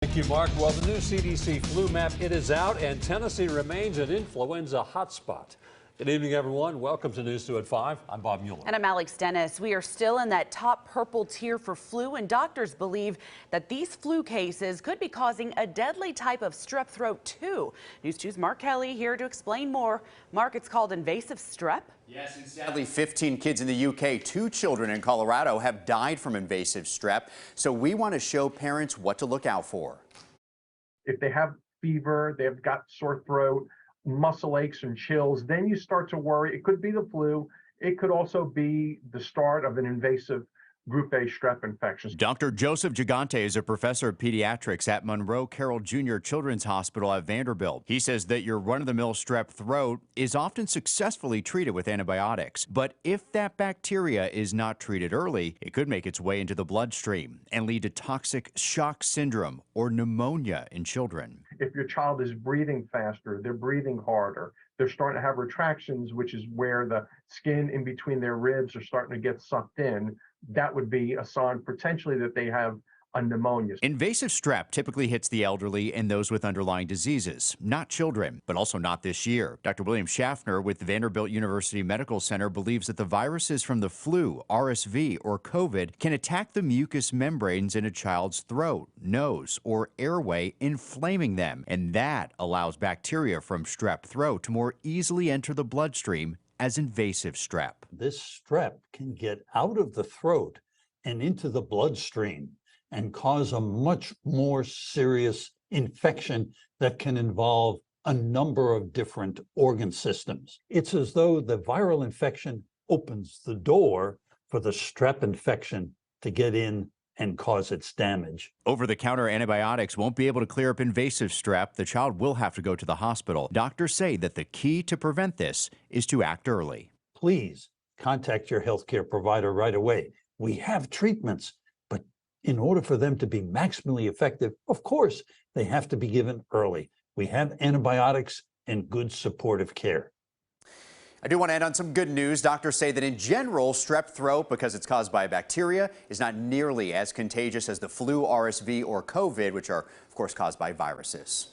Thank you, Mark. Well, the new CDC flu map, it is out, and Tennessee remains an influenza hotspot. Good evening, everyone. Welcome to News 2 at 5. I'm Bob Mueller. And I'm Alex Dennis. We are still in that top purple tier for flu, and doctors believe that these flu cases could be causing a deadly type of strep throat, too. News 2's Mark Kelly here to explain more. Mark, it's called invasive strep. Yes, and sadly, 15 kids in the UK, 2 children in Colorado have died from invasive strep. So we want to show parents what to look out for. If they have fever, they've got sore throat, muscle aches and chills, then you start to worry. It could be the flu. It could also be the start of an invasive group A strep infection. Dr. Joseph Gigante is a professor of pediatrics at Monroe Carroll Jr. Children's Hospital at Vanderbilt. He says that your run-of-the-mill strep throat is often successfully treated with antibiotics. But if that bacteria is not treated early, it could make its way into the bloodstream and lead to toxic shock syndrome or pneumonia in children. If your child is breathing faster, they're breathing harder, they're starting to have retractions, which is where the skin in between their ribs are starting to get sucked in, that would be a sign potentially that they have a pneumonia. Invasive strep typically hits the elderly and those with underlying diseases, not children, but also not this year. Dr. William Schaffner with the Vanderbilt University Medical Center believes that the viruses from the flu, RSV, or COVID can attack the mucous membranes in a child's throat, nose, or airway, inflaming them. And that allows bacteria from strep throat to more easily enter the bloodstream as invasive strep. This strep can get out of the throat and into the bloodstream and cause a much more serious infection that can involve a number of different organ systems. It's as though the viral infection opens the door for the strep infection to get in and cause its damage. Over-the-counter antibiotics won't be able to clear up invasive strep. The child will have to go to the hospital. Doctors say that the key to prevent this is to act early. Please contact your healthcare provider right away. We have treatments, but in order for them to be maximally effective, of course, they have to be given early. We have antibiotics and good supportive care. I do want to end on some good news. Doctors say that in general, strep throat, because it's caused by a bacteria, is not nearly as contagious as the flu, RSV, or COVID, which are, of course, caused by viruses.